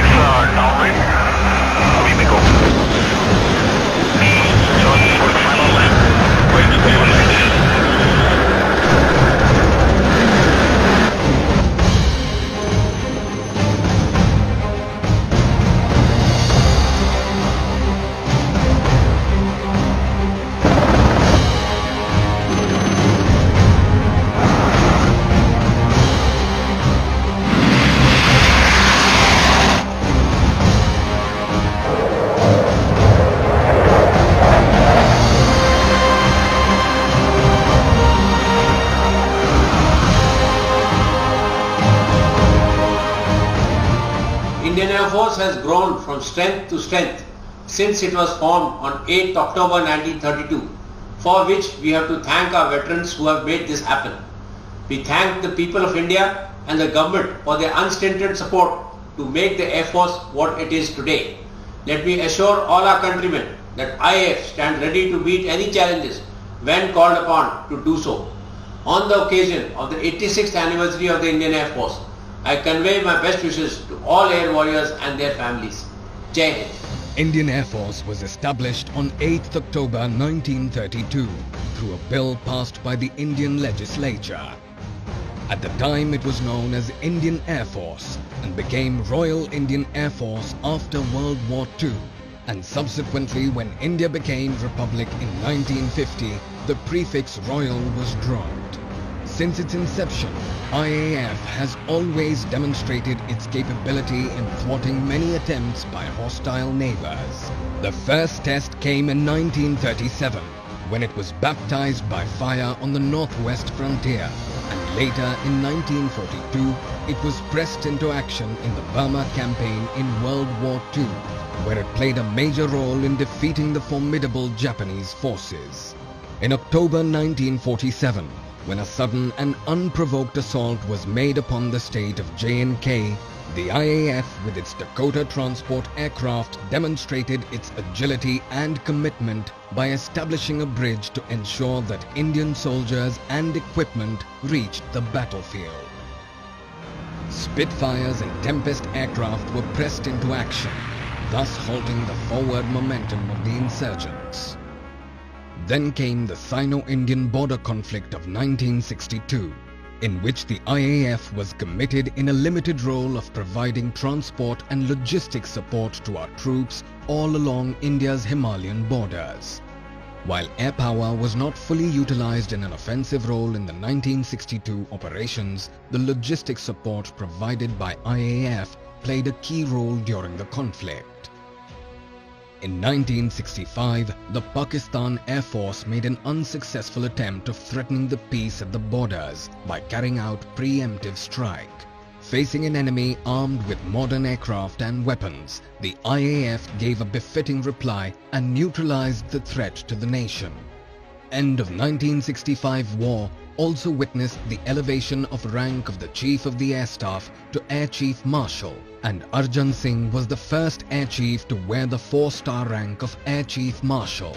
downwind. We may go. Jordan 45 on land. Wait, stabilize. Indian Air Force has grown from strength to strength since it was formed on 8th October 1932, for which we have to thank our veterans who have made this happen. We thank the people of India and the government for their unstinted support to make the Air Force what it is today. Let me assure all our countrymen that IAF stands ready to meet any challenges when called upon to do so. On the occasion of the 86th anniversary of the Indian Air Force, I convey my best wishes to all air warriors and their families. Jai Hind. Indian Air Force was established on 8th October 1932 through a bill passed by the Indian legislature. At the time it was known as Indian Air Force and became Royal Indian Air Force after World War II, and subsequently when India became Republic in 1950, the prefix Royal was dropped. Since its inception, IAF has always demonstrated its capability in thwarting many attempts by hostile neighbors. The first test came in 1937, when it was baptized by fire on the northwest frontier, and later in 1942, it was pressed into action in the Burma campaign in World War II, where it played a major role in defeating the formidable Japanese forces. In October 1947, when a sudden and unprovoked assault was made upon the state of J&K, the IAF with its Dakota transport aircraft demonstrated its agility and commitment by establishing a bridge to ensure that Indian soldiers and equipment reached the battlefield. Spitfires and Tempest aircraft were pressed into action, thus halting the forward momentum of the insurgents. Then came the Sino-Indian border conflict of 1962, in which the IAF was committed in a limited role of providing transport and logistics support to our troops all along India's Himalayan borders. While air power was not fully utilized in an offensive role in the 1962 operations, the logistics support provided by IAF played a key role during the conflict. In 1965, the Pakistan Air Force made an unsuccessful attempt of threatening the peace at the borders by carrying out preemptive strike. Facing an enemy armed with modern aircraft and weapons, the IAF gave a befitting reply and neutralized the threat to the nation. End of 1965 war also witnessed the elevation of rank of the Chief of the Air Staff to Air Chief Marshal, and Arjan Singh was the first Air Chief to wear the 4-star rank of Air Chief Marshal.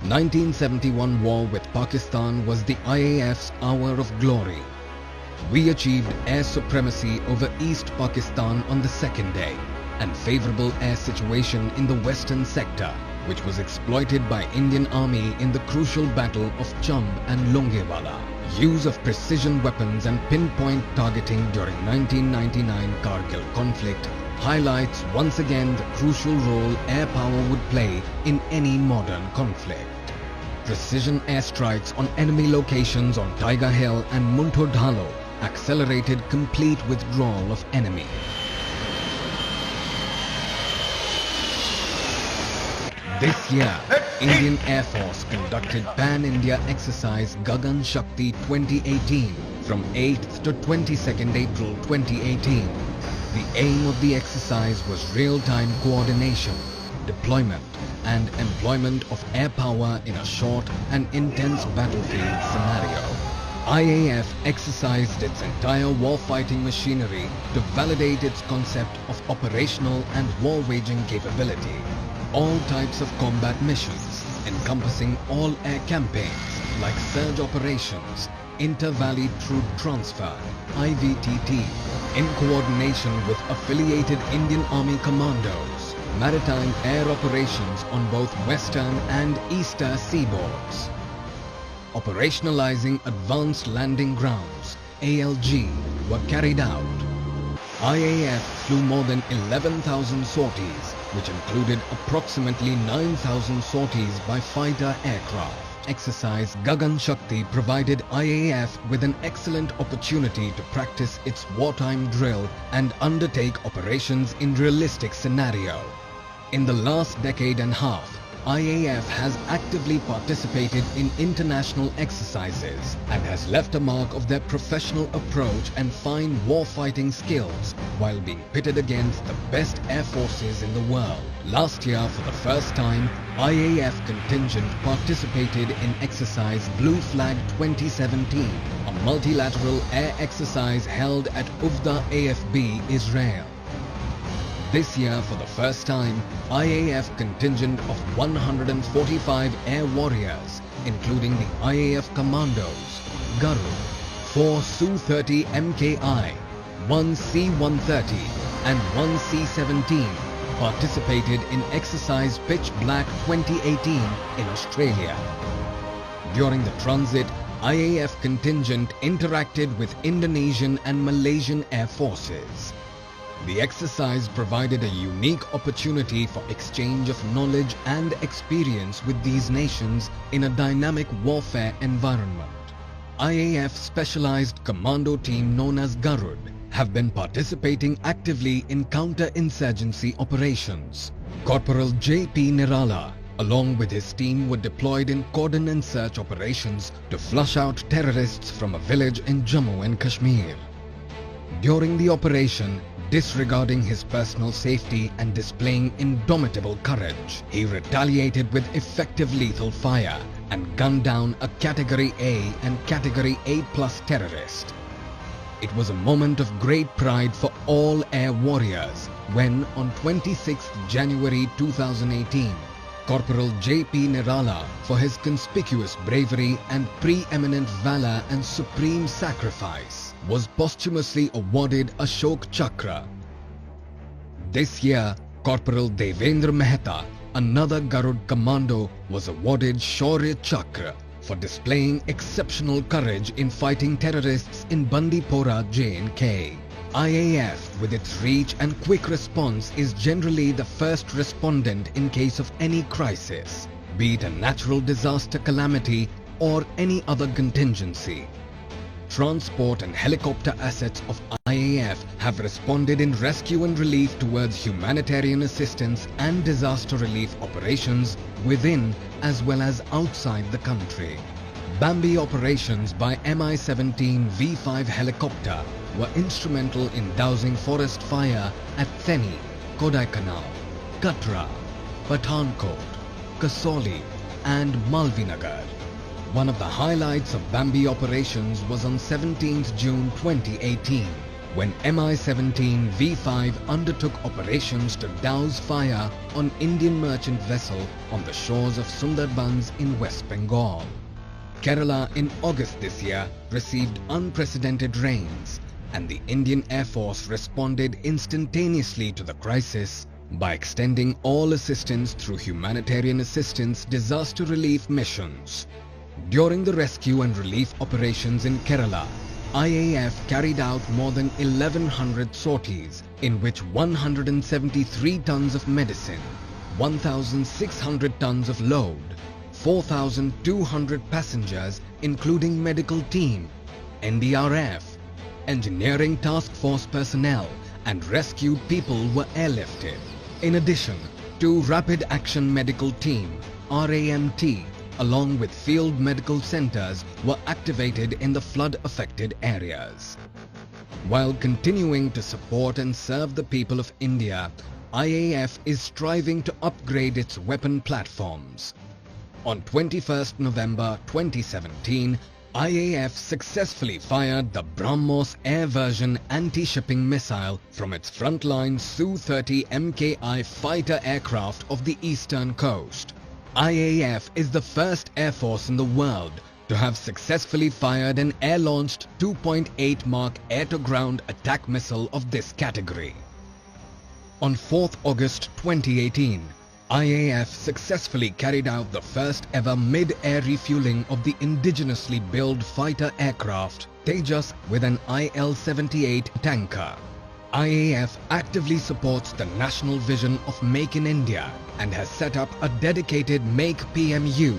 1971 war with Pakistan was the IAF's hour of glory. We achieved air supremacy over East Pakistan on the second day, and favorable air situation in the western sector, which was exploited by Indian Army in the crucial battle of Chamb and Longewala. Use of precision weapons and pinpoint targeting during 1999 Kargil conflict highlights once again the crucial role air power would play in any modern conflict. Precision airstrikes on enemy locations on Tiger Hill and Munto Dhalo accelerated complete withdrawal of enemy. This year, Indian Air Force conducted Pan-India exercise Gagan Shakti 2018 from 8th to 22nd April 2018. The aim of the exercise was real-time coordination, deployment and employment of air power in a short and intense battlefield scenario. IAF exercised its entire war-fighting machinery to validate its concept of operational and war-waging capability. All types of combat missions, encompassing all air campaigns like surge operations, inter-valley troop transfer, IVTT, in coordination with affiliated Indian Army commandos, maritime air operations on both western and eastern seaboards. Operationalizing Advanced Landing Grounds (ALG) were carried out. IAF flew more than 11,000 sorties, which included approximately 9,000 sorties by fighter aircraft. Exercise Gagan Shakti provided IAF with an excellent opportunity to practice its wartime drill and undertake operations in realistic scenario. In the last decade and a half, IAF has actively participated in international exercises and has left a mark of their professional approach and fine warfighting skills while being pitted against the best air forces in the world. Last year, for the first time, IAF contingent participated in exercise Blue Flag 2017, a multilateral air exercise held at Uvda AFB, Israel. This year, for the first time, IAF contingent of 145 air warriors, including the IAF commandos, GARUD, 4 Su-30 MKI, 1 C-130 and 1 C-17, participated in exercise Pitch Black 2018 in Australia. During the transit, IAF contingent interacted with Indonesian and Malaysian air forces. The exercise provided a unique opportunity for exchange of knowledge and experience with these nations in a dynamic warfare environment. IAF specialized commando team known as GARUD have been participating actively in counter-insurgency operations. Corporal J.P. Nirala, along with his team, were deployed in cordon and search operations to flush out terrorists from a village in Jammu and Kashmir. During the operation, disregarding his personal safety and displaying indomitable courage, he retaliated with effective lethal fire and gunned down a Category A and Category A+ terrorist. It was a moment of great pride for all air warriors when, on 26 January 2018, Corporal J.P. Nirala, for his conspicuous bravery and preeminent valor and supreme sacrifice, was posthumously awarded Ashok Chakra. This year, Corporal Devendra Mehta, another Garud commando, was awarded Shaurya Chakra for displaying exceptional courage in fighting terrorists in Bandipora, J&K. IAF, with its reach and quick response, is generally the first respondent in case of any crisis, be it a natural disaster calamity or any other contingency. Transport and helicopter assets of IAF have responded in rescue and relief towards humanitarian assistance and disaster relief operations within as well as outside the country. Bambi operations by Mi-17 V5 helicopter were instrumental in dousing forest fire at Theni, Kodaikanal, Katra, Pathankot, Kasoli and Malvinagar. One of the highlights of Bambi operations was on 17th June 2018, when Mi-17 V5 undertook operations to douse fire on Indian merchant vessel on the shores of Sundarbans in West Bengal. Kerala in August this year received unprecedented rains, and the Indian Air Force responded instantaneously to the crisis by extending all assistance through humanitarian assistance disaster relief missions. During the rescue and relief operations in Kerala, IAF carried out more than 1,100 sorties, in which 173 tons of medicine, 1,600 tons of load, 4,200 passengers including medical team, NDRF, engineering task force personnel and rescued people were airlifted. In addition, 2 Rapid Action Medical Team, RAMT, along with field medical centers were activated in the flood-affected areas. While continuing to support and serve the people of India, IAF is striving to upgrade its weapon platforms. On 21st November 2017, IAF successfully fired the BrahMos air version anti-shipping missile from its frontline Su-30 MKI fighter aircraft of the eastern coast. IAF is the first air force in the world to have successfully fired an air-launched 2.8 Mark air-to-ground attack missile of this category. On 4th August 2018, IAF successfully carried out the first ever mid-air refueling of the indigenously built fighter aircraft Tejas with an IL-78 tanker. IAF actively supports the national vision of Make in India and has set up a dedicated Make PMU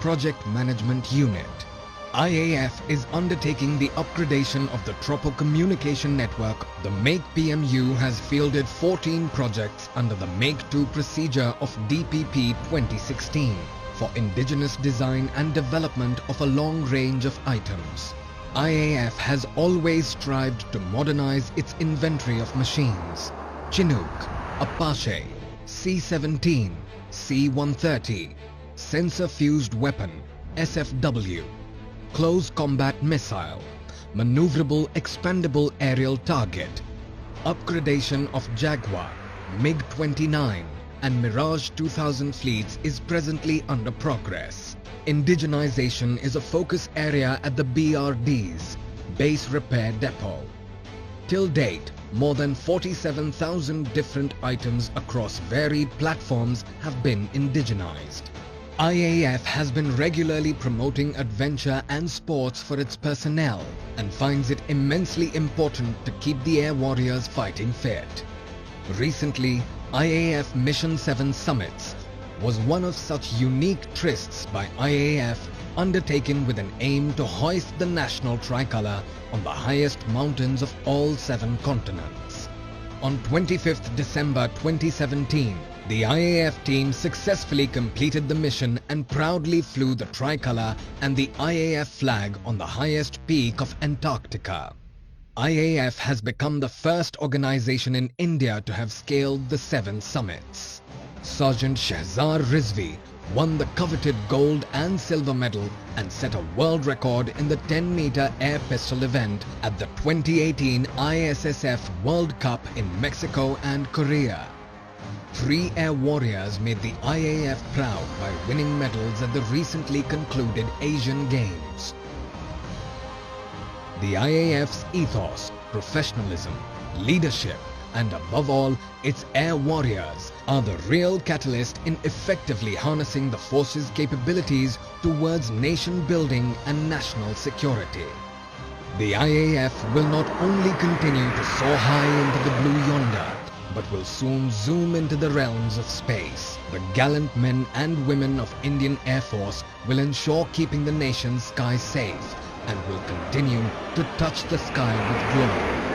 project management unit. IAF is undertaking the upgradation of the Tropo communication network. The Make PMU has fielded 14 projects under the Make 2 procedure of DPP 2016 for indigenous design and development of a long range of items. IAF has always strived to modernize its inventory of machines. Chinook, Apache, C-17, C-130, sensor-fused weapon, SFW, close combat missile, maneuverable expandable aerial target, upgradation of Jaguar, MiG-29 and Mirage 2000 fleets is presently under progress. Indigenization is a focus area at the BRD's Base Repair Depot. Till date, more than 47,000 different items across varied platforms have been indigenized. IAF has been regularly promoting adventure and sports for its personnel and finds it immensely important to keep the air warriors fighting fit. Recently, IAF Mission 7 Summits was one of such unique trysts by IAF undertaken with an aim to hoist the national tricolour on the highest mountains of all 7 continents. On 25th December 2017, the IAF team successfully completed the mission and proudly flew the tricolour and the IAF flag on the highest peak of Antarctica. IAF has become the first organisation in India to have scaled the 7 summits. Sergeant Shehzar Rizvi won the coveted gold and silver medal and set a world record in the 10-meter air pistol event at the 2018 ISSF World Cup in Mexico and Korea. 3 air warriors made the IAF proud by winning medals at the recently concluded Asian Games. The IAF's ethos, professionalism, leadership, and above all, its air warriors are the real catalyst in effectively harnessing the force's capabilities towards nation building and national security. The IAF will not only continue to soar high into the blue yonder, but will soon zoom into the realms of space. The gallant men and women of Indian Air Force will ensure keeping the nation's skies safe and will continue to touch the sky with glory.